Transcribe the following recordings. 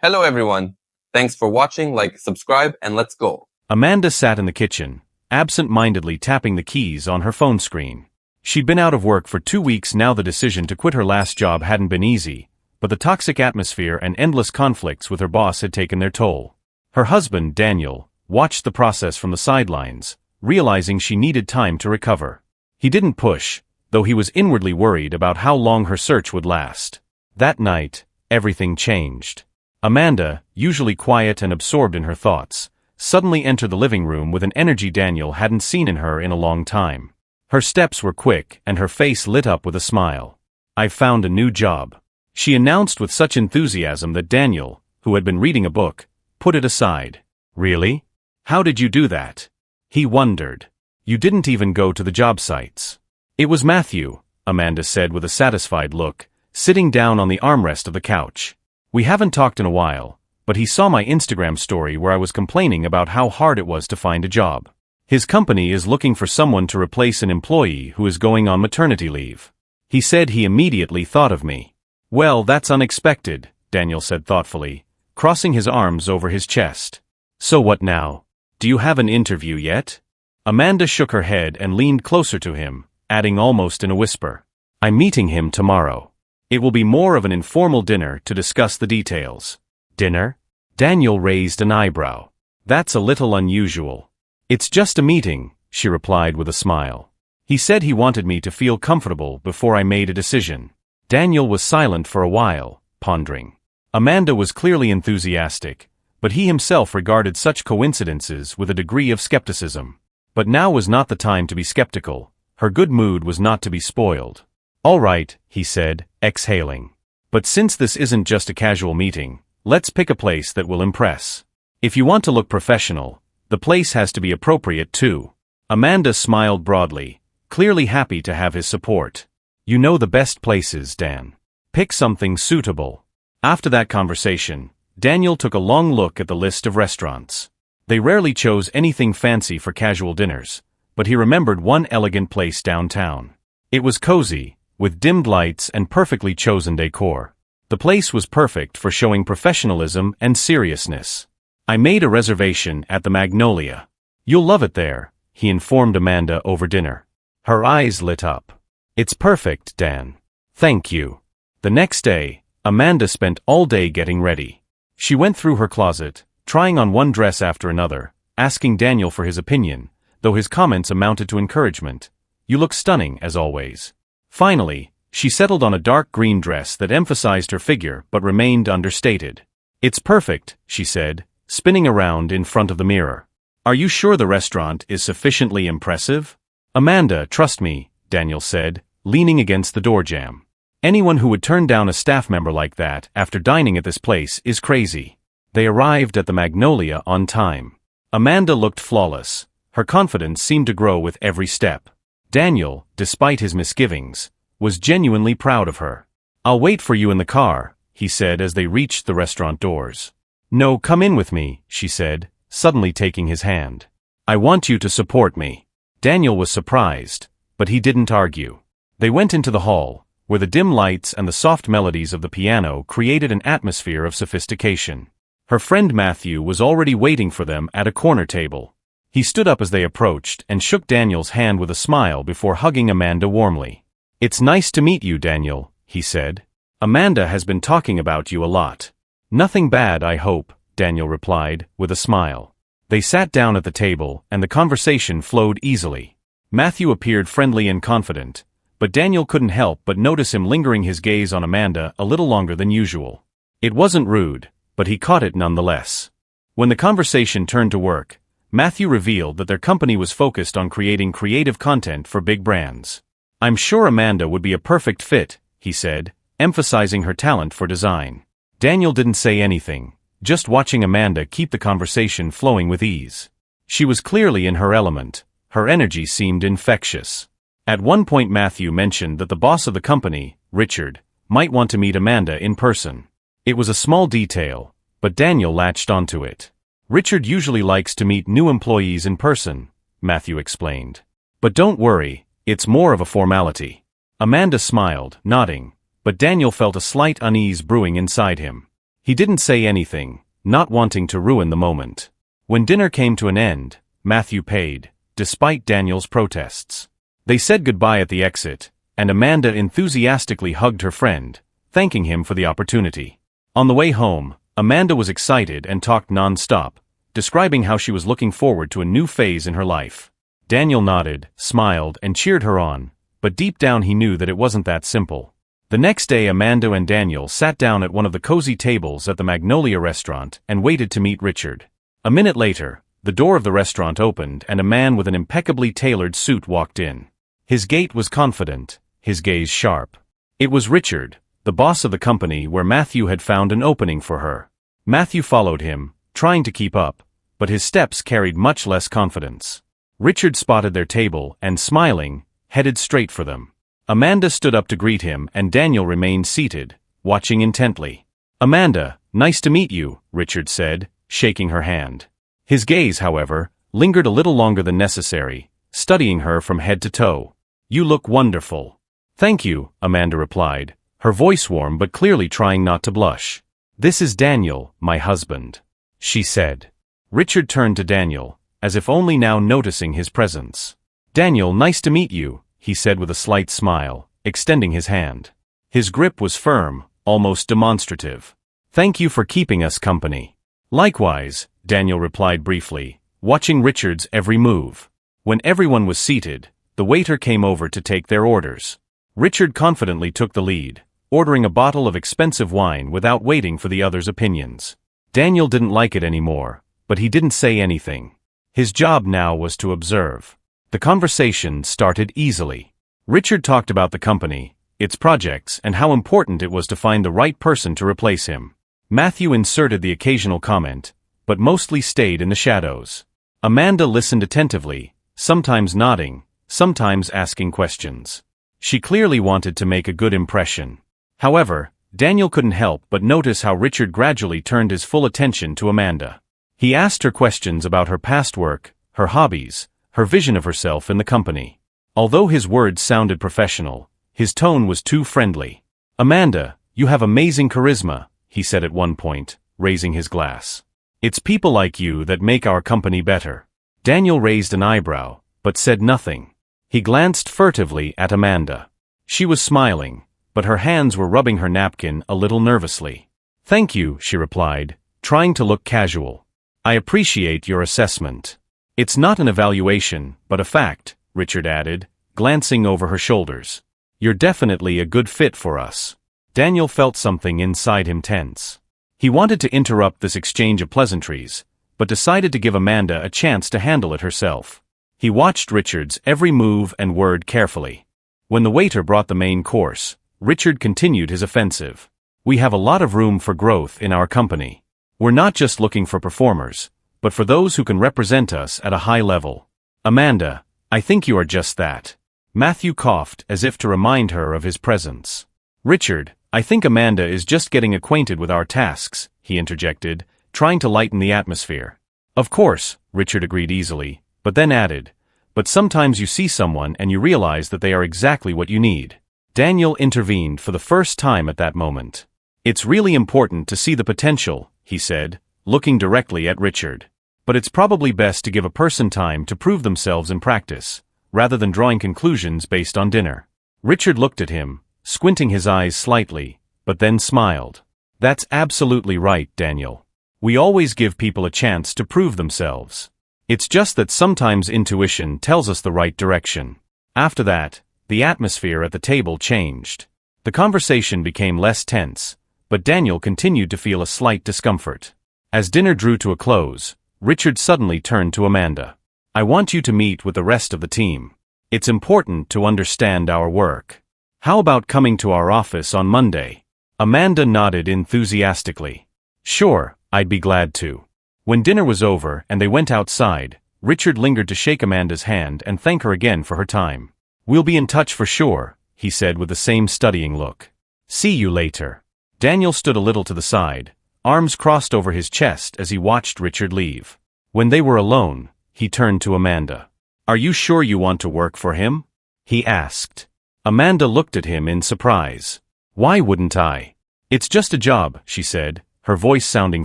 Hello everyone. Thanks for watching, subscribe, and let's go. Amanda sat in the kitchen, absent-mindedly tapping the keys on her phone screen. She'd been out of work for 2 weeks now. The decision to quit her last job hadn't been easy, but the toxic atmosphere and endless conflicts with her boss had taken their toll. Her husband, Daniel, watched the process from the sidelines, realizing she needed time to recover. He didn't push, though he was inwardly worried about how long her search would last. That night, everything changed. Amanda, usually quiet and absorbed in her thoughts, suddenly entered the living room with an energy Daniel hadn't seen in her in a long time. Her steps were quick and her face lit up with a smile. "I've found a new job," she announced with such enthusiasm that Daniel, who had been reading a book, put it aside. "Really? How did you do that?" he wondered. "You didn't even go to the job sites." "It was Matthew," Amanda said with a satisfied look, sitting down on the armrest of the couch. "We haven't talked in a while, but he saw my Instagram story where I was complaining about how hard it was to find a job. His company is looking for someone to replace an employee who is going on maternity leave. He said he immediately thought of me." "Well, that's unexpected," Daniel said thoughtfully, crossing his arms over his chest. "So what now? Do you have an interview yet?" Amanda shook her head and leaned closer to him, adding almost in a whisper, "I'm meeting him tomorrow. It will be more of an informal dinner to discuss the details." "Dinner?" Daniel raised an eyebrow. "That's a little unusual." "It's just a meeting," she replied with a smile. "He said he wanted me to feel comfortable before I made a decision." Daniel was silent for a while, pondering. Amanda was clearly enthusiastic, but he himself regarded such coincidences with a degree of skepticism. But now was not the time to be skeptical. Her good mood was not to be spoiled. "All right," he said, exhaling. "But since this isn't just a casual meeting, let's pick a place that will impress. If you want to look professional, the place has to be appropriate too." Amanda smiled broadly, clearly happy to have his support. "You know the best places, Dan. Pick something suitable." After that conversation, Daniel took a long look at the list of restaurants. They rarely chose anything fancy for casual dinners, but he remembered one elegant place downtown. It was cozy, with dimmed lights and perfectly chosen decor. The place was perfect for showing professionalism and seriousness. "I made a reservation at the Magnolia. You'll love it there," he informed Amanda over dinner. Her eyes lit up. "It's perfect, Dan. Thank you." The next day, Amanda spent all day getting ready. She went through her closet, trying on one dress after another, asking Daniel for his opinion, though his comments amounted to encouragement. "You look stunning, as always." Finally, she settled on a dark green dress that emphasized her figure but remained understated. "It's perfect," she said, spinning around in front of the mirror. "Are you sure the restaurant is sufficiently impressive?" "Amanda, trust me," Daniel said, leaning against the door jamb. "Anyone who would turn down a staff member like that after dining at this place is crazy." They arrived at the Magnolia on time. Amanda looked flawless. Her confidence seemed to grow with every step. Daniel, despite his misgivings, was genuinely proud of her. "I'll wait for you in the car," he said as they reached the restaurant doors. "No, come in with me," she said, suddenly taking his hand. "I want you to support me." Daniel was surprised, but he didn't argue. They went into the hall, where the dim lights and the soft melodies of the piano created an atmosphere of sophistication. Her friend Matthew was already waiting for them at a corner table. He stood up as they approached and shook Daniel's hand with a smile before hugging Amanda warmly. "It's nice to meet you, Daniel," he said. "Amanda has been talking about you a lot." "Nothing bad, I hope," Daniel replied, with a smile. They sat down at the table, and the conversation flowed easily. Matthew appeared friendly and confident, but Daniel couldn't help but notice him lingering his gaze on Amanda a little longer than usual. It wasn't rude, but he caught it nonetheless. When the conversation turned to work, Matthew revealed that their company was focused on creating creative content for big brands. "I'm sure Amanda would be a perfect fit," he said, emphasizing her talent for design. Daniel didn't say anything, just watching Amanda keep the conversation flowing with ease. She was clearly in her element. Her energy seemed infectious. At one point Matthew mentioned that the boss of the company, Richard, might want to meet Amanda in person. It was a small detail, but Daniel latched onto it. "Richard usually likes to meet new employees in person," Matthew explained. "But don't worry, it's more of a formality." Amanda smiled, nodding, but Daniel felt a slight unease brewing inside him. He didn't say anything, not wanting to ruin the moment. When dinner came to an end, Matthew paid, despite Daniel's protests. They said goodbye at the exit, and Amanda enthusiastically hugged her friend, thanking him for the opportunity. On the way home, Amanda was excited and talked non-stop, describing how she was looking forward to a new phase in her life. Daniel nodded, smiled, and cheered her on, but deep down he knew that it wasn't that simple. The next day Amanda and Daniel sat down at one of the cozy tables at the Magnolia restaurant and waited to meet Richard. A minute later, the door of the restaurant opened and a man with an impeccably tailored suit walked in. His gait was confident, his gaze sharp. It was Richard, the boss of the company where Matthew had found an opening for her. Matthew followed him, trying to keep up, but his steps carried much less confidence. Richard spotted their table and, smiling, headed straight for them. Amanda stood up to greet him and Daniel remained seated, watching intently. "Amanda, nice to meet you," Richard said, shaking her hand. His gaze, however, lingered a little longer than necessary, studying her from head to toe. "You look wonderful." "Thank you," Amanda replied, her voice warm but clearly trying not to blush. "This is Daniel, my husband," she said. Richard turned to Daniel, as if only now noticing his presence. "Daniel, nice to meet you," he said with a slight smile, extending his hand. His grip was firm, almost demonstrative. "Thank you for keeping us company." "Likewise," Daniel replied briefly, watching Richard's every move. When everyone was seated, the waiter came over to take their orders. Richard confidently took the lead, ordering a bottle of expensive wine without waiting for the others' opinions. Daniel didn't like it anymore, but he didn't say anything. His job now was to observe. The conversation started easily. Richard talked about the company, its projects, and how important it was to find the right person to replace him. Matthew inserted the occasional comment, but mostly stayed in the shadows. Amanda listened attentively, sometimes nodding, sometimes asking questions. She clearly wanted to make a good impression. However, Daniel couldn't help but notice how Richard gradually turned his full attention to Amanda. He asked her questions about her past work, her hobbies, her vision of herself in the company. Although his words sounded professional, his tone was too friendly. "Amanda, you have amazing charisma," he said at one point, raising his glass. "It's people like you that make our company better." Daniel raised an eyebrow, but said nothing. He glanced furtively at Amanda. She was smiling, but her hands were rubbing her napkin a little nervously. "Thank you," she replied, trying to look casual. "I appreciate your assessment." "It's not an evaluation, but a fact," Richard added, glancing over her shoulders. "You're definitely a good fit for us." Daniel felt something inside him tense. He wanted to interrupt this exchange of pleasantries, but decided to give Amanda a chance to handle it herself. He watched Richard's every move and word carefully. When the waiter brought the main course, Richard continued his offensive. "We have a lot of room for growth in our company. We're not just looking for performers, but for those who can represent us at a high level. Amanda, I think you are just that." Matthew coughed as if to remind her of his presence. "Richard, I think Amanda is just getting acquainted with our tasks," he interjected, trying to lighten the atmosphere. "Of course," Richard agreed easily, but then added, "but sometimes you see someone and you realize that they are exactly what you need." Daniel intervened for the first time at that moment. "It's really important to see the potential," he said, looking directly at Richard. "But it's probably best to give a person time to prove themselves in practice, rather than drawing conclusions based on dinner." Richard looked at him, squinting his eyes slightly, but then smiled. "That's absolutely right, Daniel. We always give people a chance to prove themselves. It's just that sometimes intuition tells us the right direction." After that, the atmosphere at the table changed. The conversation became less tense, but Daniel continued to feel a slight discomfort. As dinner drew to a close, Richard suddenly turned to Amanda. "I want you to meet with the rest of the team. It's important to understand our work. How about coming to our office on Monday?" Amanda nodded enthusiastically. "Sure, I'd be glad to." When dinner was over and they went outside, Richard lingered to shake Amanda's hand and thank her again for her time. "We'll be in touch for sure," he said with the same studying look. "See you later." Daniel stood a little to the side, arms crossed over his chest as he watched Richard leave. When they were alone, he turned to Amanda. "Are you sure you want to work for him?" he asked. Amanda looked at him in surprise. "Why wouldn't I? It's just a job," she said, her voice sounding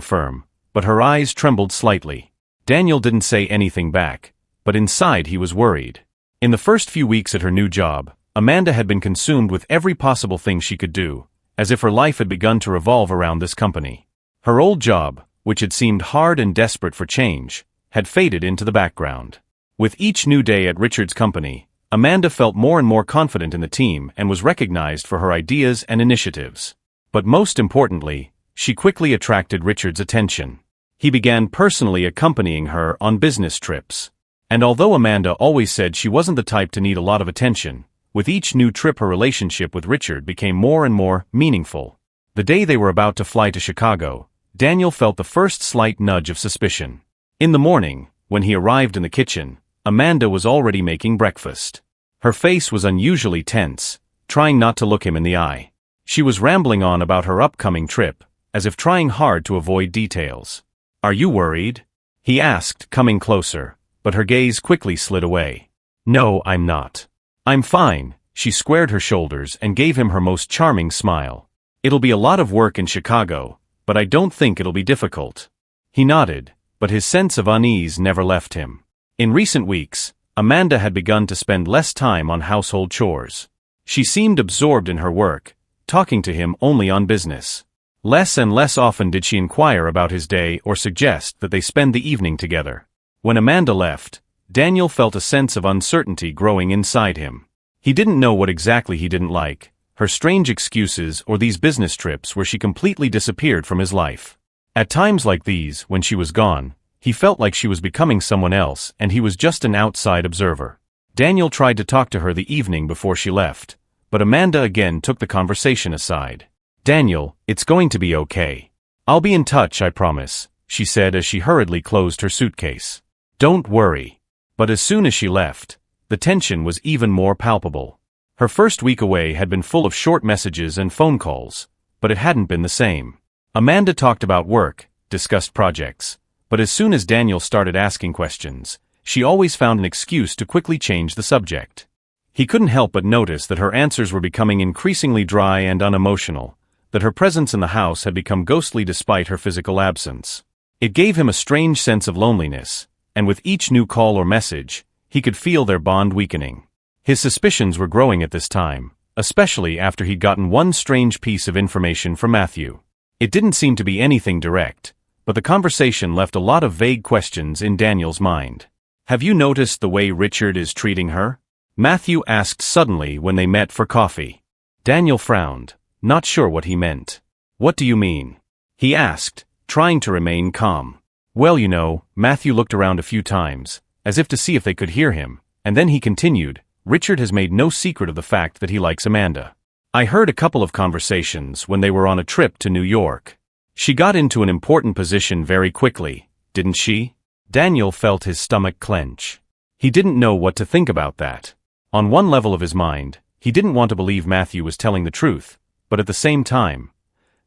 firm, but her eyes trembled slightly. Daniel didn't say anything back, but inside he was worried. In the first few weeks at her new job, Amanda had been consumed with every possible thing she could do, as if her life had begun to revolve around this company. Her old job, which had seemed hard and desperate for change, had faded into the background. With each new day at Richard's company, Amanda felt more and more confident in the team and was recognized for her ideas and initiatives. But most importantly, she quickly attracted Richard's attention. He began personally accompanying her on business trips. And although Amanda always said she wasn't the type to need a lot of attention, with each new trip her relationship with Richard became more and more meaningful. The day they were about to fly to Chicago, Daniel felt the first slight nudge of suspicion. In the morning, when he arrived in the kitchen, Amanda was already making breakfast. Her face was unusually tense, trying not to look him in the eye. She was rambling on about her upcoming trip, as if trying hard to avoid details. "Are you worried?" he asked, coming closer, but her gaze quickly slid away. "No, I'm not. I'm fine." She squared her shoulders and gave him her most charming smile. "It'll be a lot of work in Chicago, but I don't think it'll be difficult." He nodded, but his sense of unease never left him. In recent weeks, Amanda had begun to spend less time on household chores. She seemed absorbed in her work, talking to him only on business. Less and less often did she inquire about his day or suggest that they spend the evening together. When Amanda left, Daniel felt a sense of uncertainty growing inside him. He didn't know what exactly he didn't like, her strange excuses or these business trips where she completely disappeared from his life. At times like these, when she was gone, he felt like she was becoming someone else and he was just an outside observer. Daniel tried to talk to her the evening before she left, but Amanda again took the conversation aside. "Daniel, it's going to be okay. I'll be in touch, I promise," she said as she hurriedly closed her suitcase. "Don't worry." But as soon as she left, the tension was even more palpable. Her first week away had been full of short messages and phone calls, but it hadn't been the same. Amanda talked about work, discussed projects, but as soon as Daniel started asking questions, she always found an excuse to quickly change the subject. He couldn't help but notice that her answers were becoming increasingly dry and unemotional, that her presence in the house had become ghostly despite her physical absence. It gave him a strange sense of loneliness, and with each new call or message, he could feel their bond weakening. His suspicions were growing at this time, especially after he'd gotten one strange piece of information from Matthew. It didn't seem to be anything direct, but the conversation left a lot of vague questions in Daniel's mind. "Have you noticed the way Richard is treating her?" Matthew asked suddenly when they met for coffee. Daniel frowned, not sure what he meant. "What do you mean?" he asked, trying to remain calm. "Well, you know," Matthew looked around a few times, as if to see if they could hear him, and then he continued, "Richard has made no secret of the fact that he likes Amanda. I heard a couple of conversations when they were on a trip to New York. She got into an important position very quickly, didn't she?" Daniel felt his stomach clench. He didn't know what to think about that. On one level of his mind, he didn't want to believe Matthew was telling the truth, but at the same time,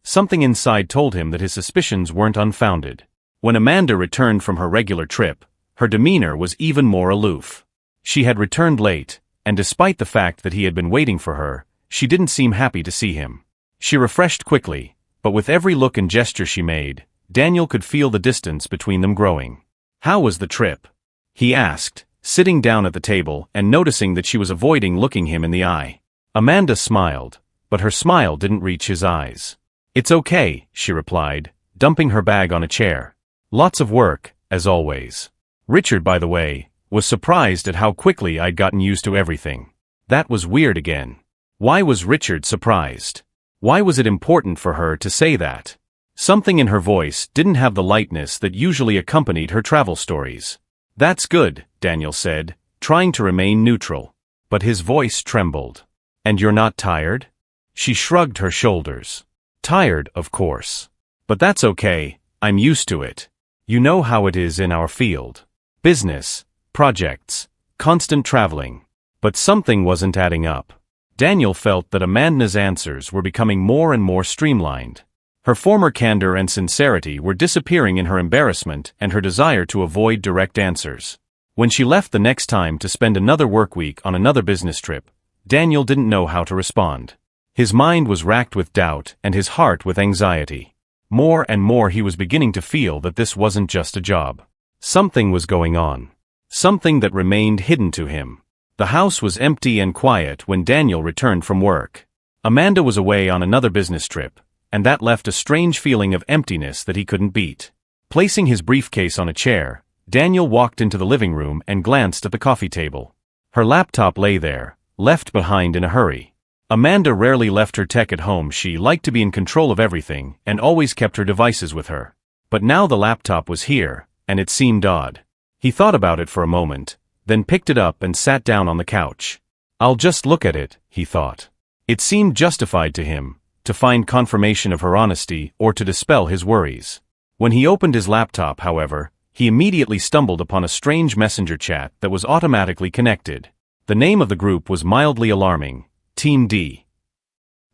something inside told him that his suspicions weren't unfounded. When Amanda returned from her regular trip, her demeanor was even more aloof. She had returned late, and despite the fact that he had been waiting for her, she didn't seem happy to see him. She refreshed quickly, but with every look and gesture she made, Daniel could feel the distance between them growing. "How was the trip?" he asked, sitting down at the table and noticing that she was avoiding looking him in the eye. Amanda smiled, but her smile didn't reach his eyes. "It's okay," she replied, dumping her bag on a chair. "Lots of work, as always." Richard, by the way, was surprised at how quickly I'd gotten used to everything. That was weird again. Why was Richard surprised? Why was it important for her to say that? Something in her voice didn't have the lightness that usually accompanied her travel stories. "That's good," Daniel said, trying to remain neutral. But his voice trembled. "And you're not tired?" She shrugged her shoulders. "Tired, of course. But that's okay, I'm used to it. You know how it is in our field. Business, projects, constant traveling." But something wasn't adding up. Daniel felt that Amanda's answers were becoming more and more streamlined. Her former candor and sincerity were disappearing in her embarrassment and her desire to avoid direct answers. When she left the next time to spend another work week on another business trip, Daniel didn't know how to respond. His mind was racked with doubt and his heart with anxiety. More and more he was beginning to feel that this wasn't just a job. Something was going on. Something that remained hidden to him. The house was empty and quiet when Daniel returned from work. Amanda was away on another business trip, and that left a strange feeling of emptiness that he couldn't beat. Placing his briefcase on a chair, Daniel walked into the living room and glanced at the coffee table. Her laptop lay there, left behind in a hurry. Amanda rarely left her tech at home. She liked to be in control of everything and always kept her devices with her. But now the laptop was here, and it seemed odd. He thought about it for a moment, then picked it up and sat down on the couch. I'll just look at it, he thought. It seemed justified to him, to find confirmation of her honesty or to dispel his worries. When he opened his laptop, however, he immediately stumbled upon a strange messenger chat that was automatically connected. The name of the group was mildly alarming, Team D.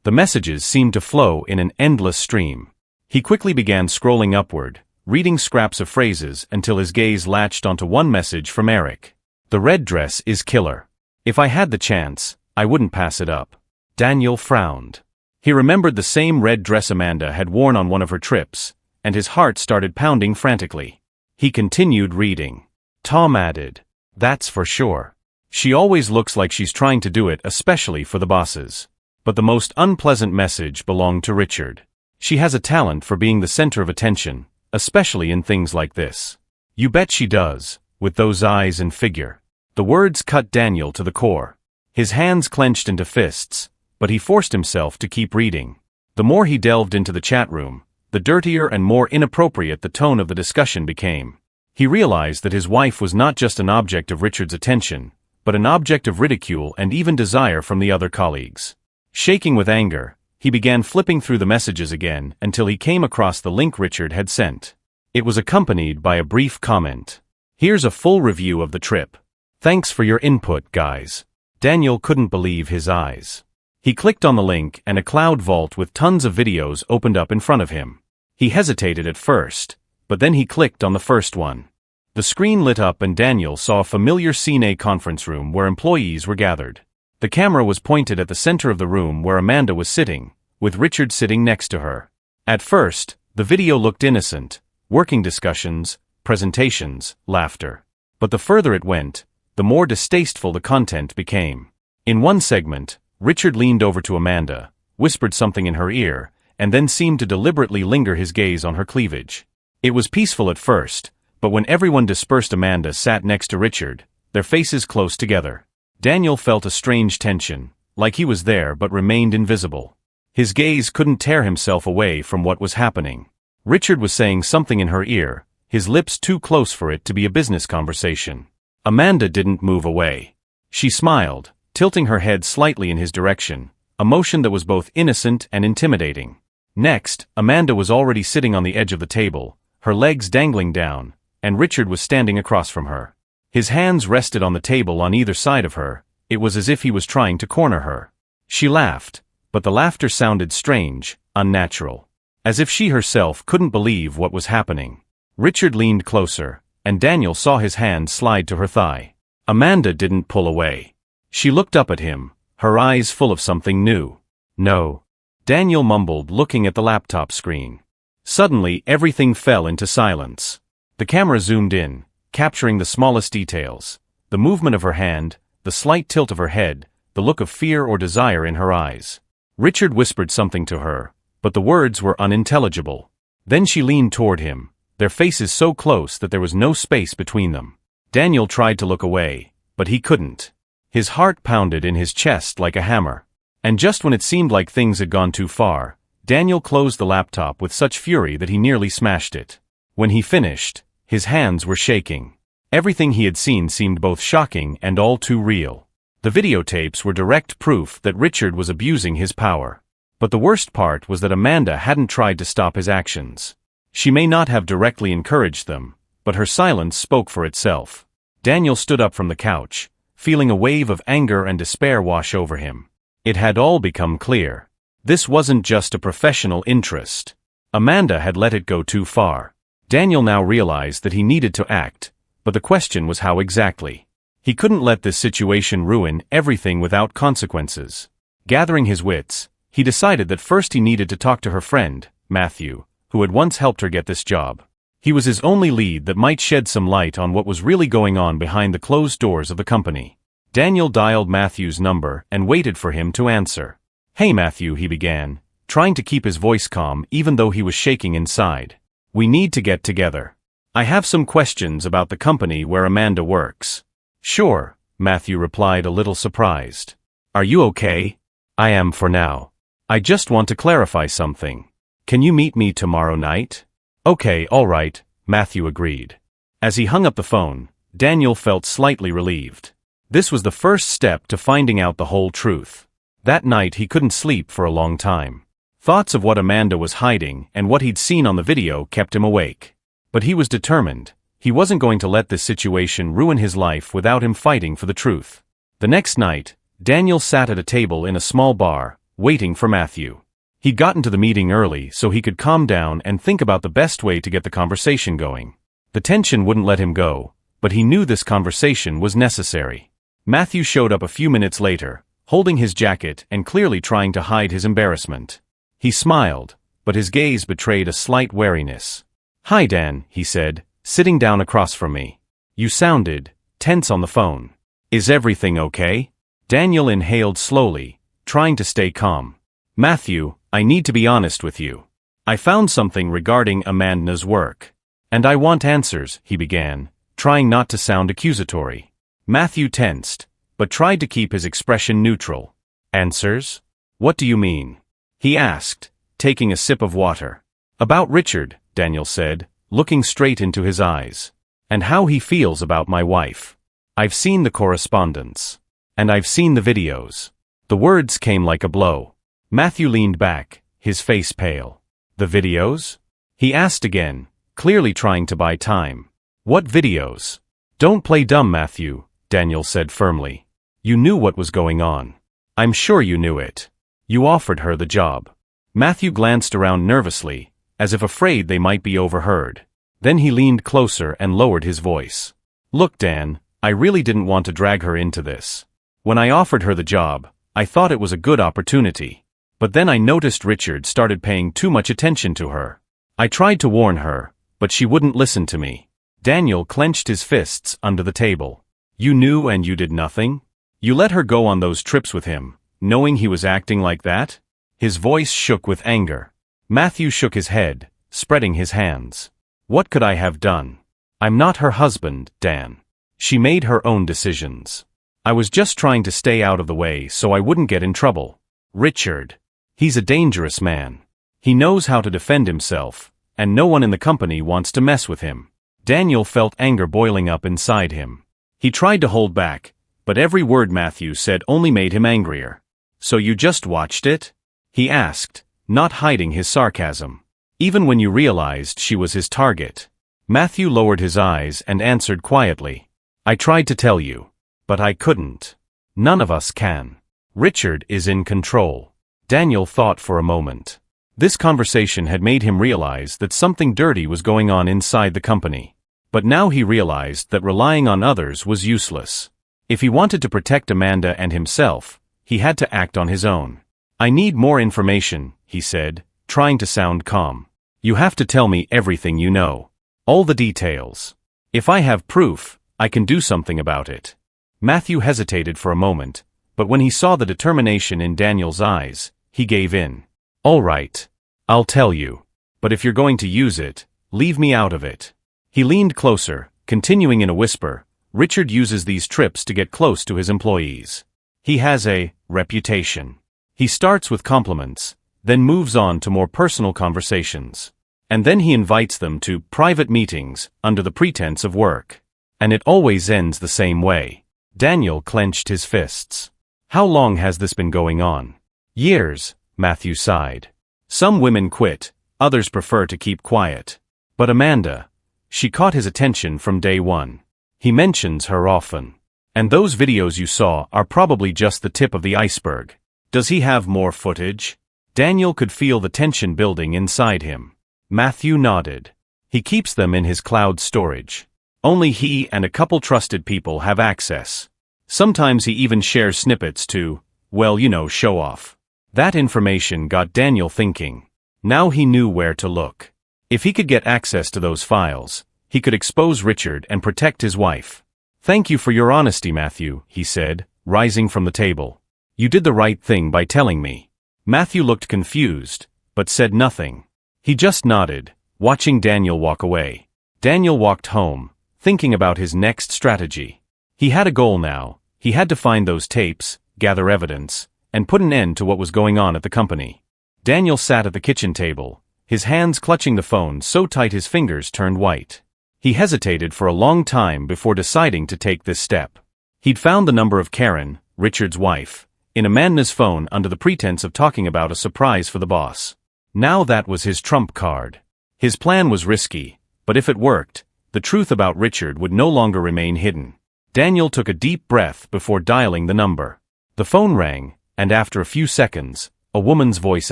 The messages seemed to flow in an endless stream. He quickly began scrolling upward, reading scraps of phrases until his gaze latched onto one message from Eric. The red dress is killer. If I had the chance, I wouldn't pass it up. Daniel frowned. He remembered the same red dress Amanda had worn on one of her trips, and his heart started pounding frantically. He continued reading. Tom added, "That's for sure. She always looks like she's trying to do it, especially for the bosses." But the most unpleasant message belonged to Richard. "She has a talent for being the center of attention, especially in things like this. You bet she does, with those eyes and figure." The words cut Daniel to the core. His hands clenched into fists, but he forced himself to keep reading. The more he delved into the chat room, the dirtier and more inappropriate the tone of the discussion became. He realized that his wife was not just an object of Richard's attention, but an object of ridicule and even desire from the other colleagues. Shaking with anger, he began flipping through the messages again until he came across the link Richard had sent. It was accompanied by a brief comment. "Here's a full review of the trip. Thanks for your input, guys." Daniel couldn't believe his eyes. He clicked on the link and a cloud vault with tons of videos opened up in front of him. He hesitated at first, but then he clicked on the first one. The screen lit up and Daniel saw a familiar scene: a conference room where employees were gathered. The camera was pointed at the center of the room where Amanda was sitting, with Richard sitting next to her. At first, the video looked innocent: working discussions, presentations, laughter. But the further it went, the more distasteful the content became. In one segment, Richard leaned over to Amanda, whispered something in her ear, and then seemed to deliberately linger his gaze on her cleavage. It was peaceful at first, but when everyone dispersed, Amanda sat next to Richard, their faces close together. Daniel felt a strange tension, like he was there but remained invisible. His gaze couldn't tear himself away from what was happening. Richard was saying something in her ear, his lips too close for it to be a business conversation. Amanda didn't move away. She smiled, tilting her head slightly in his direction, a motion that was both innocent and intimidating. Next, Amanda was already sitting on the edge of the table, her legs dangling down, and Richard was standing across from her. His hands rested on the table on either side of her. It was as if he was trying to corner her. She laughed, but the laughter sounded strange, unnatural. As if she herself couldn't believe what was happening. Richard leaned closer, and Daniel saw his hand slide to her thigh. Amanda didn't pull away. She looked up at him, her eyes full of something new. "No," Daniel mumbled, looking at the laptop screen. Suddenly, everything fell into silence. The camera zoomed in, capturing the smallest details: the movement of her hand, the slight tilt of her head, the look of fear or desire in her eyes. Richard whispered something to her, but the words were unintelligible. Then she leaned toward him, their faces so close that there was no space between them. Daniel tried to look away, but he couldn't. His heart pounded in his chest like a hammer. And just when it seemed like things had gone too far, Daniel closed the laptop with such fury that he nearly smashed it. When he finished, his hands were shaking. Everything he had seen seemed both shocking and all too real. The videotapes were direct proof that Richard was abusing his power. But the worst part was that Amanda hadn't tried to stop his actions. She may not have directly encouraged them, but her silence spoke for itself. Daniel stood up from the couch, feeling a wave of anger and despair wash over him. It had all become clear. This wasn't just a professional interest. Amanda had let it go too far. Daniel now realized that he needed to act, but the question was how exactly. He couldn't let this situation ruin everything without consequences. Gathering his wits, he decided that first he needed to talk to her friend, Matthew, who had once helped her get this job. He was his only lead that might shed some light on what was really going on behind the closed doors of the company. Daniel dialed Matthew's number and waited for him to answer. "Hey Matthew," he began, trying to keep his voice calm even though he was shaking inside. "We need to get together. I have some questions about the company where Amanda works." "Sure," Matthew replied, a little surprised. "Are you okay?" "I am for now. I just want to clarify something. Can you meet me tomorrow night?" "Okay, all right," Matthew agreed. As he hung up the phone, Daniel felt slightly relieved. This was the first step to finding out the whole truth. That night he couldn't sleep for a long time. Thoughts of what Amanda was hiding and what he'd seen on the video kept him awake. But he was determined. He wasn't going to let this situation ruin his life without him fighting for the truth. The next night, Daniel sat at a table in a small bar, waiting for Matthew. He'd gotten to the meeting early so he could calm down and think about the best way to get the conversation going. The tension wouldn't let him go, but he knew this conversation was necessary. Matthew showed up a few minutes later, holding his jacket and clearly trying to hide his embarrassment. He smiled, but his gaze betrayed a slight wariness. "Hi Dan," he said, sitting down across from me. "You sounded tense on the phone. Is everything okay?" Daniel inhaled slowly, trying to stay calm. "Matthew, I need to be honest with you. I found something regarding Amanda's work. And I want answers," he began, trying not to sound accusatory. Matthew tensed, but tried to keep his expression neutral. "Answers? What do you mean?" he asked, taking a sip of water. "About Richard," Daniel said, looking straight into his eyes. "And how he feels about my wife. I've seen the correspondence. And I've seen the videos." The words came like a blow. Matthew leaned back, his face pale. "The videos?" he asked again, clearly trying to buy time. "What videos?" "Don't play dumb, Matthew," Daniel said firmly. "You knew what was going on. I'm sure you knew it. You offered her the job." Matthew glanced around nervously, as if afraid they might be overheard. Then he leaned closer and lowered his voice. "Look, Dan, I really didn't want to drag her into this. When I offered her the job, I thought it was a good opportunity. But then I noticed Richard started paying too much attention to her. I tried to warn her, but she wouldn't listen to me." Daniel clenched his fists under the table. "You knew and you did nothing? You let her go on those trips with him, knowing he was acting like that?" His voice shook with anger. Matthew shook his head, spreading his hands. "What could I have done? I'm not her husband, Dan. She made her own decisions. I was just trying to stay out of the way so I wouldn't get in trouble. Richard. He's a dangerous man. He knows how to defend himself, and no one in the company wants to mess with him." Daniel felt anger boiling up inside him. He tried to hold back, but every word Matthew said only made him angrier. "So you just watched it?" he asked, not hiding his sarcasm. "Even when you realized she was his target?" Matthew lowered his eyes and answered quietly. "I tried to tell you. But I couldn't. None of us can. Richard is in control." Daniel thought for a moment. This conversation had made him realize that something dirty was going on inside the company. But now he realized that relying on others was useless. If he wanted to protect Amanda and himself, he had to act on his own. "I need more information," he said, trying to sound calm. "You have to tell me everything you know. All the details. If I have proof, I can do something about it." Matthew hesitated for a moment, but when he saw the determination in Daniel's eyes, he gave in. "All right. I'll tell you. But if you're going to use it, leave me out of it." He leaned closer, continuing in a whisper. "Richard uses these trips to get close to his employees. He has a reputation. He starts with compliments, then moves on to more personal conversations. And then he invites them to private meetings under the pretense of work. And it always ends the same way." Daniel clenched his fists. "How long has this been going on?" "Years," Matthew sighed. "Some women quit, others prefer to keep quiet. But Amanda, she caught his attention from day one. He mentions her often. And those videos you saw are probably just the tip of the iceberg. Does he have more footage?" Daniel could feel the tension building inside him. Matthew nodded. "He keeps them in his cloud storage. Only he and a couple trusted people have access. Sometimes he even shares snippets to, well, show off." That information got Daniel thinking. Now he knew where to look. If he could get access to those files, he could expose Richard and protect his wife. "Thank you for your honesty, Matthew," he said, rising from the table. "You did the right thing by telling me." Matthew looked confused, but said nothing. He just nodded, watching Daniel walk away. Daniel walked home, thinking about his next strategy. He had a goal now. He had to find those tapes, gather evidence, and put an end to what was going on at the company. Daniel sat at the kitchen table, his hands clutching the phone so tight his fingers turned white. He hesitated for a long time before deciding to take this step. He'd found the number of Karen, Richard's wife, in Amanda's phone under the pretense of talking about a surprise for the boss. Now that was his trump card. His plan was risky, but if it worked, the truth about Richard would no longer remain hidden. Daniel took a deep breath before dialing the number. The phone rang, and after a few seconds, a woman's voice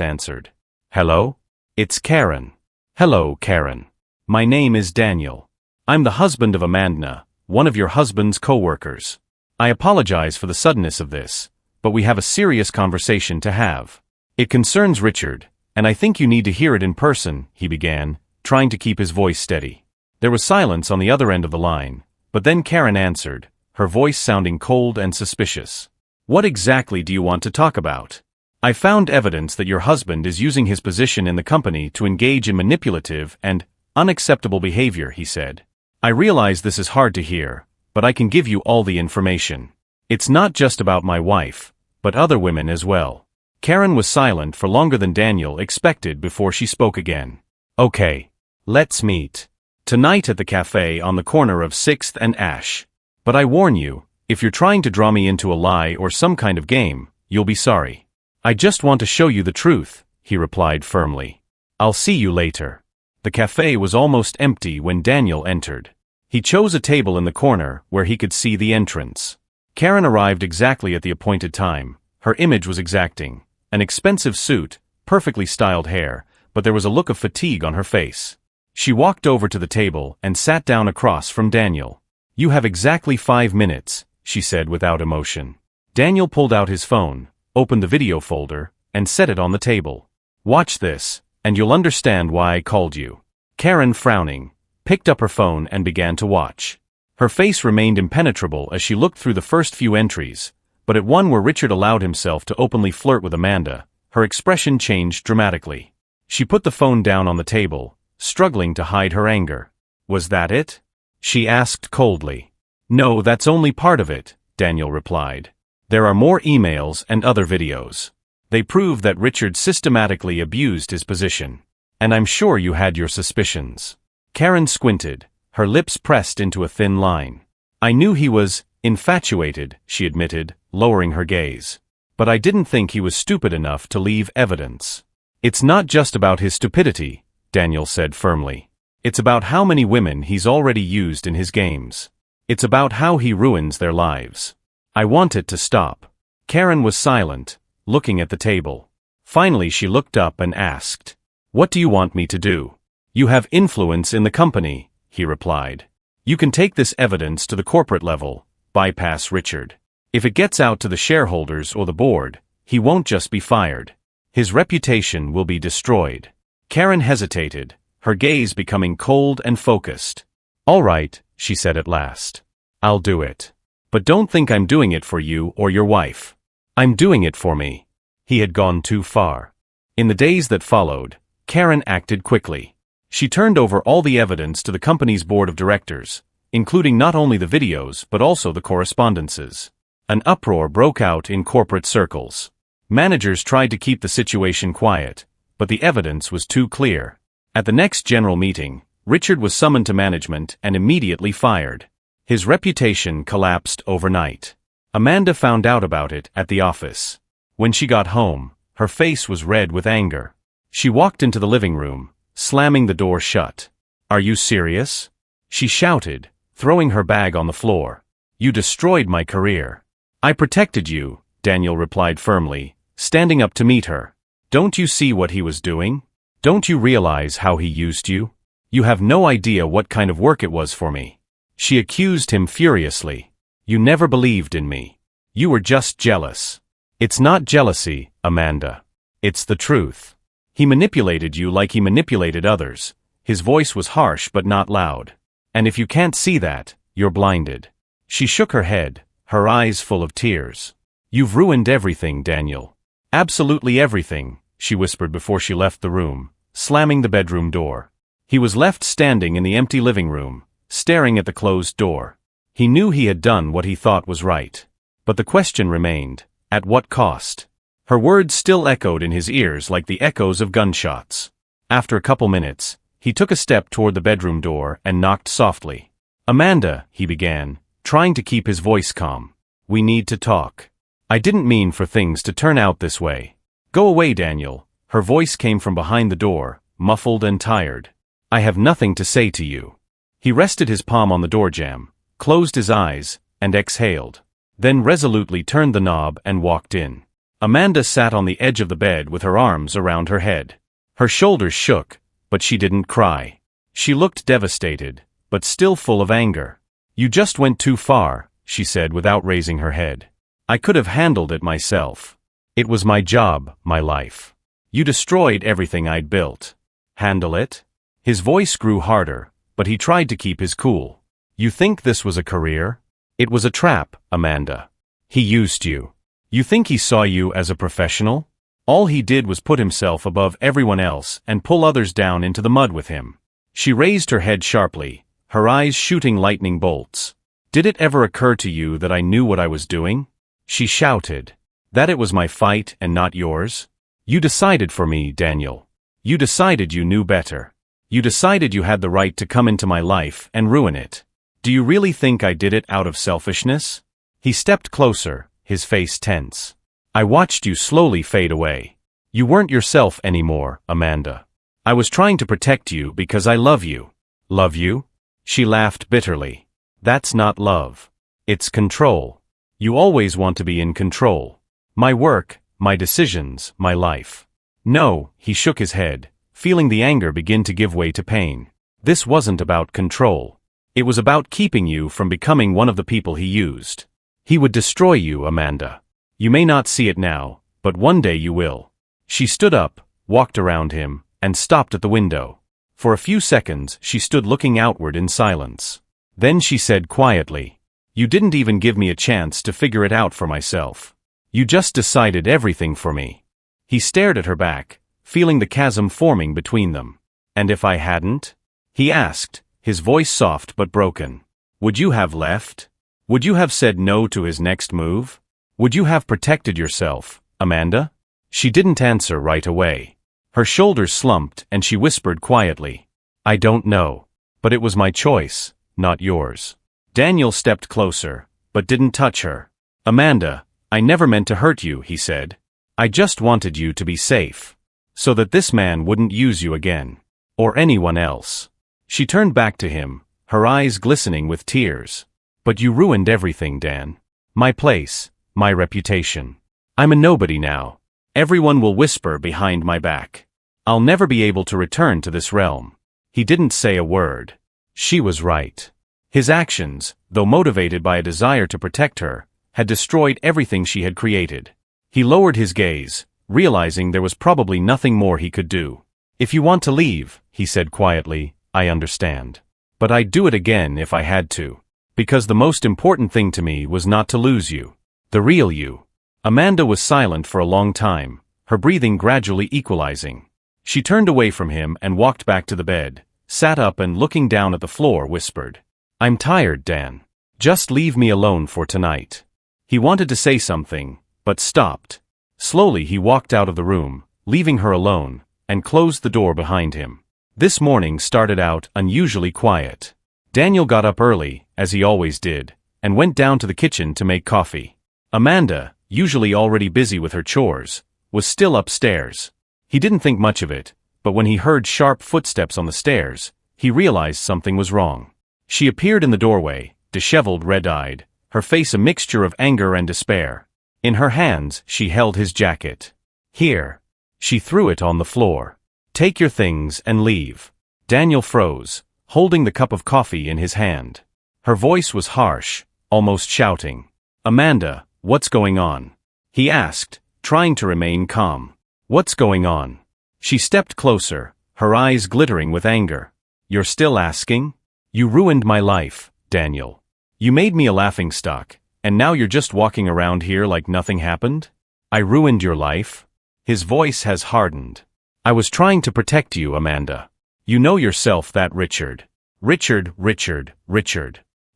answered. "Hello? It's Karen." "Hello, Karen. My name is Daniel. I'm the husband of Amanda, one of your husband's co-workers. I apologize for the suddenness of this, but we have a serious conversation to have. It concerns Richard, and I think you need to hear it in person," he began, trying to keep his voice steady. There was silence on the other end of the line, but then Karen answered, her voice sounding cold and suspicious. "What exactly do you want to talk about?" "I found evidence that your husband is using his position in the company to engage in manipulative and unacceptable behavior," he said. "I realize this is hard to hear, but I can give you all the information. It's not just about my wife, but other women as well." Karen was silent for longer than Daniel expected before she spoke again. "Okay. Let's meet tonight at the cafe on the corner of 6th and Ash. But I warn you, if you're trying to draw me into a lie or some kind of game, you'll be sorry." "I just want to show you the truth," he replied firmly. "I'll see you later." The cafe was almost empty when Daniel entered. He chose a table in the corner where he could see the entrance. Karen arrived exactly at the appointed time. Her image was exacting. An expensive suit, perfectly styled hair, but there was a look of fatigue on her face. She walked over to the table and sat down across from Daniel. "You have exactly 5 minutes," she said without emotion. Daniel pulled out his phone, opened the video folder, and set it on the table. "Watch this, and you'll understand why I called you." Karen, frowning, picked up her phone and began to watch. Her face remained impenetrable as she looked through the first few entries, but at one where Richard allowed himself to openly flirt with Amanda, her expression changed dramatically. She put the phone down on the table, struggling to hide her anger. "Was that it?" she asked coldly. "No, that's only part of it," Daniel replied. "There are more emails and other videos. They prove that Richard systematically abused his position. And I'm sure you had your suspicions." Karen squinted, her lips pressed into a thin line. "I knew he was infatuated," she admitted, lowering her gaze. "But I didn't think he was stupid enough to leave evidence." "It's not just about his stupidity," Daniel said firmly. "It's about how many women he's already used in his games. It's about how he ruins their lives. I want it to stop." Karen was silent, looking at the table. Finally she looked up and asked, "What do you want me to do?" "You have influence in the company," he replied. "You can take this evidence to the corporate level, bypass Richard. If it gets out to the shareholders or the board, he won't just be fired. His reputation will be destroyed." Karen hesitated, her gaze becoming cold and focused. "All right," she said at last. "I'll do it. But don't think I'm doing it for you or your wife. I'm doing it for me." He had gone too far. In the days that followed, Karen acted quickly. She turned over all the evidence to the company's board of directors, including not only the videos but also the correspondences. An uproar broke out in corporate circles. Managers tried to keep the situation quiet, but the evidence was too clear. At the next general meeting, Richard was summoned to management and immediately fired. His reputation collapsed overnight. Amanda found out about it at the office. When she got home, her face was red with anger. She walked into the living room, slamming the door shut. "Are you serious?" she shouted, throwing her bag on the floor. "You destroyed my career." "I protected you," Daniel replied firmly, standing up to meet her. "Don't you see what he was doing? Don't you realize how he used you? You have no idea what kind of work it was for me." She accused him furiously. "You never believed in me. You were just jealous." "It's not jealousy, Amanda. It's the truth. He manipulated you like he manipulated others. His voice was harsh but not loud. "And if you can't see that, you're blinded." She shook her head, her eyes full of tears. "You've ruined everything, Daniel. Absolutely everything," she whispered before she left the room, slamming the bedroom door. He was left standing in the empty living room, staring at the closed door. He knew he had done what he thought was right. But the question remained, at what cost? Her words still echoed in his ears like the echoes of gunshots. After a couple minutes, he took a step toward the bedroom door and knocked softly. "Amanda," he began, trying to keep his voice calm. "We need to talk. I didn't mean for things to turn out this way." "Go away, Daniel." Her voice came from behind the door, muffled and tired. "I have nothing to say to you." He rested his palm on the door jamb, closed his eyes, and exhaled. Then resolutely turned the knob and walked in. Amanda sat on the edge of the bed with her arms around her head. Her shoulders shook, but she didn't cry. She looked devastated, but still full of anger. "You just went too far," she said without raising her head. "I could have handled it myself. It was my job, my life. You destroyed everything I'd built." "Handle it?" His voice grew harder, but he tried to keep his cool. "You think this was a career? It was a trap, Amanda. He used you. You think he saw you as a professional? All he did was put himself above everyone else and pull others down into the mud with him." She raised her head sharply, her eyes shooting lightning bolts. "Did it ever occur to you that I knew what I was doing?" She shouted. "That it was my fight and not yours? You decided for me, Daniel. You decided you knew better. You decided you had the right to come into my life and ruin it. Do you really think I did it out of selfishness?" He stepped closer, his face tense. "I watched you slowly fade away. You weren't yourself anymore, Amanda. I was trying to protect you because I love you." "Love you?" She laughed bitterly. "That's not love. It's control. You always want to be in control. My work, my decisions, my life." "No," he shook his head, feeling the anger begin to give way to pain. "This wasn't about control. It was about keeping you from becoming one of the people he used. He would destroy you, Amanda. You may not see it now, but one day you will." She stood up, walked around him, and stopped at the window. For a few seconds she stood looking outward in silence. Then she said quietly, "You didn't even give me a chance to figure it out for myself. You just decided everything for me." He stared at her back, feeling the chasm forming between them. "And if I hadn't?" he asked, his voice soft but broken. "Would you have left? Would you have said no to his next move? Would you have protected yourself, Amanda?" She didn't answer right away. Her shoulders slumped and she whispered quietly, "I don't know. But it was my choice, not yours." Daniel stepped closer, but didn't touch her. "Amanda, I never meant to hurt you," he said. "I just wanted you to be safe. So that this man wouldn't use you again. Or anyone else." She turned back to him, her eyes glistening with tears. "But you ruined everything, Dan. My place, my reputation. I'm a nobody now. Everyone will whisper behind my back. I'll never be able to return to this realm." He didn't say a word. She was right. His actions, though motivated by a desire to protect her, had destroyed everything she had created. He lowered his gaze, realizing there was probably nothing more he could do. "If you want to leave," he said quietly, "I understand. But I'd do it again if I had to. Because the most important thing to me was not to lose you. The real you." Amanda was silent for a long time, her breathing gradually equalizing. She turned away from him and walked back to the bed, sat up and looking down at the floor whispered, "I'm tired, Dan. Just leave me alone for tonight." He wanted to say something, but stopped. Slowly he walked out of the room, leaving her alone, and closed the door behind him. This morning started out unusually quiet. Daniel got up early, as he always did, and went down to the kitchen to make coffee. Amanda, usually already busy with her chores, was still upstairs. He didn't think much of it, but when he heard sharp footsteps on the stairs, he realized something was wrong. She appeared in the doorway, disheveled, red-eyed, her face a mixture of anger and despair. In her hands she held his jacket. "Here." She threw it on the floor. "Take your things and leave." Daniel froze, holding the cup of coffee in his hand. Her voice was harsh, almost shouting. "Amanda, what's going on?" he asked, trying to remain calm. "What's going on?" She stepped closer, her eyes glittering with anger. You're still asking? You ruined my life, Daniel. You made me a laughingstock, and now you're just walking around here like nothing happened? I ruined your life? His voice has hardened. I was trying to protect you, Amanda. You know yourself that Richard. Richard.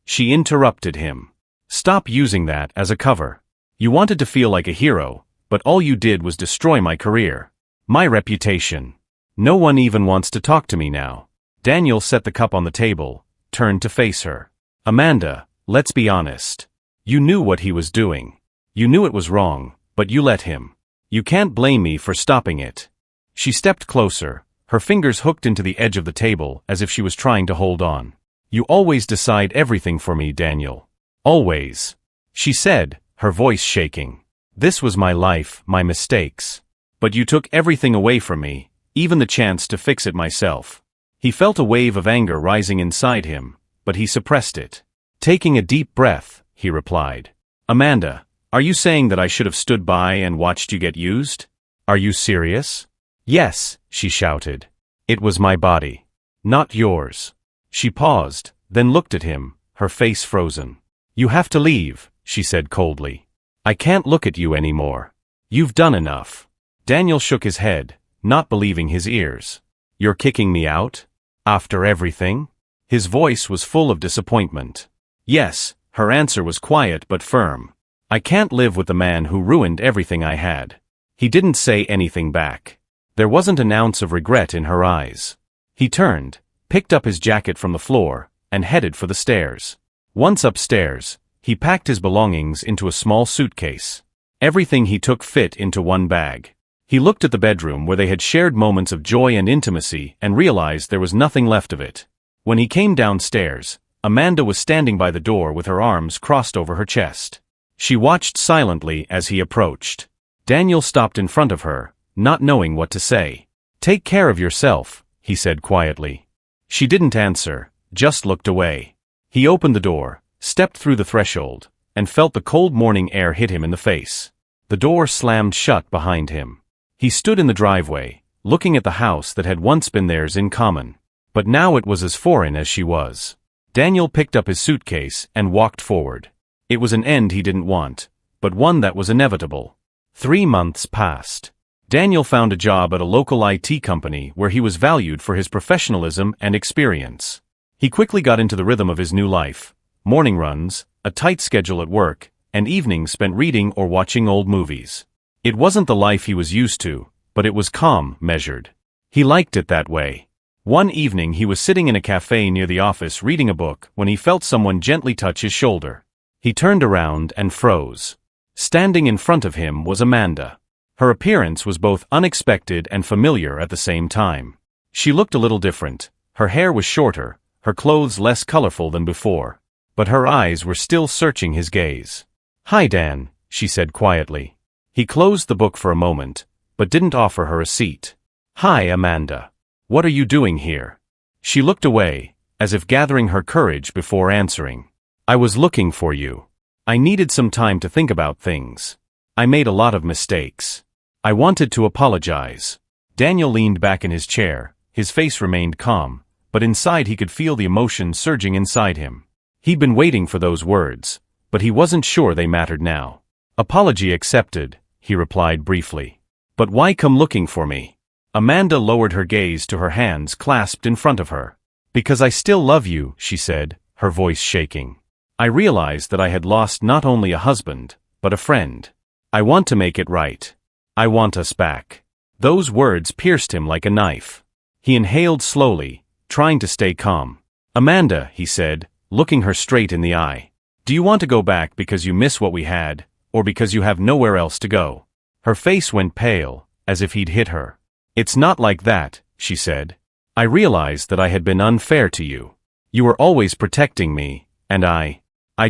She interrupted him. Stop using that as a cover. You wanted to feel like a hero, but all you did was destroy my career. My reputation. No one even wants to talk to me now. Daniel set the cup on the table, turned to face her. Amanda, let's be honest. You knew what he was doing. You knew it was wrong, but you let him. You can't blame me for stopping it. She stepped closer, her fingers hooked into the edge of the table as if she was trying to hold on. You always decide everything for me, Daniel. Always. She said, her voice shaking. This was my life, my mistakes. But you took everything away from me, even the chance to fix it myself. He felt a wave of anger rising inside him, but he suppressed it. Taking a deep breath, he replied. Amanda, are you saying that I should have stood by and watched you get used? Are you serious? Yes, she shouted. It was my body. Not yours. She paused, then looked at him, her face frozen. You have to leave, she said coldly. I can't look at you anymore. You've done enough. Daniel shook his head, not believing his ears. You're kicking me out? After everything? His voice was full of disappointment. Yes, her answer was quiet but firm. I can't live with the man who ruined everything I had. He didn't say anything back. There wasn't an ounce of regret in her eyes. He turned, picked up his jacket from the floor, and headed for the stairs. Once upstairs, he packed his belongings into a small suitcase. Everything he took fit into one bag. He looked at the bedroom where they had shared moments of joy and intimacy and realized there was nothing left of it. When he came downstairs, Amanda was standing by the door with her arms crossed over her chest. She watched silently as he approached. Daniel stopped in front of her, not knowing what to say. Take care of yourself, he said quietly. She didn't answer, just looked away. He opened the door, stepped through the threshold, and felt the cold morning air hit him in the face. The door slammed shut behind him. He stood in the driveway, looking at the house that had once been theirs in common. But now it was as foreign as she was. Daniel picked up his suitcase and walked forward. It was an end he didn't want, but one that was inevitable. 3 months passed. Daniel found a job at a local IT company where he was valued for his professionalism and experience. He quickly got into the rhythm of his new life. Morning runs, a tight schedule at work, and evenings spent reading or watching old movies. It wasn't the life he was used to, but it was calm, measured. He liked it that way. One evening he was sitting in a cafe near the office reading a book when he felt someone gently touch his shoulder. He turned around and froze. Standing in front of him was Amanda. Her appearance was both unexpected and familiar at the same time. She looked a little different. Her hair was shorter, her clothes less colorful than before. But her eyes were still searching his gaze. Hi, Dan, she said quietly. He closed the book for a moment, but didn't offer her a seat. Hi, Amanda. What are you doing here? She looked away, as if gathering her courage before answering. I was looking for you. I needed some time to think about things. I made a lot of mistakes. I wanted to apologize. Daniel leaned back in his chair, his face remained calm, but inside he could feel the emotion surging inside him. He'd been waiting for those words, but he wasn't sure they mattered now. Apology accepted, he replied briefly. But why come looking for me? Amanda lowered her gaze to her hands clasped in front of her. Because I still love you, she said, her voice shaking. I realized that I had lost not only a husband, but a friend. I want to make it right. I want us back. Those words pierced him like a knife. He inhaled slowly, trying to stay calm. Amanda, he said, looking her straight in the eye. Do you want to go back because you miss what we had, or because you have nowhere else to go? Her face went pale, as if he'd hit her. It's not like that, she said. I realized that I had been unfair to you. You were always protecting me, and I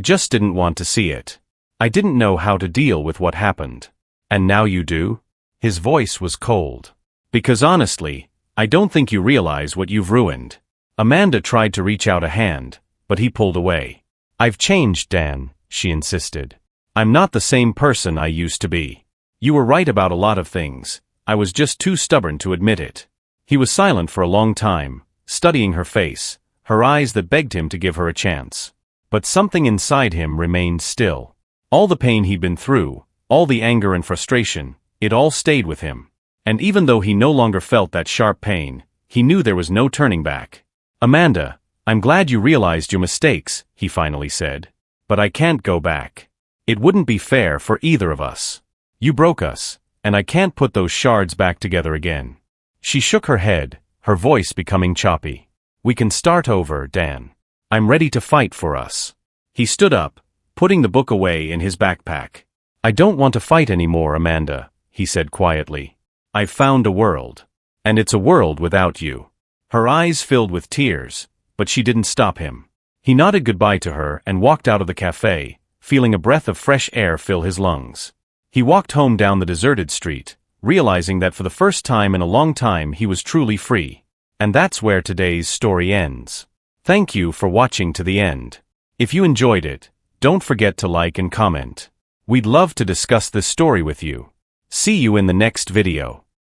just didn't want to see it. I didn't know how to deal with what happened. And now you do? His voice was cold. Because honestly, I don't think you realize what you've ruined. Amanda tried to reach out a hand, but he pulled away. I've changed, Dan, she insisted. I'm not the same person I used to be. You were right about a lot of things. I was just too stubborn to admit it. He was silent for a long time, studying her face, her eyes that begged him to give her a chance. But something inside him remained still. All the pain he'd been through, all the anger and frustration, it all stayed with him. And even though he no longer felt that sharp pain, he knew there was no turning back. "Amanda, I'm glad you realized your mistakes," he finally said. "But I can't go back. It wouldn't be fair for either of us. You broke us, and I can't put those shards back together again." She shook her head, her voice becoming choppy. "We can start over, Dan. I'm ready to fight for us." He stood up, putting the book away in his backpack. "I don't want to fight anymore, Amanda," he said quietly. "I've found a world. And it's a world without you." Her eyes filled with tears, but she didn't stop him. He nodded goodbye to her and walked out of the cafe, feeling a breath of fresh air fill his lungs. He walked home down the deserted street, realizing that for the first time in a long time he was truly free. And that's where today's story ends. Thank you for watching to the end. If you enjoyed it, don't forget to like and comment. We'd love to discuss this story with you. See you in the next video.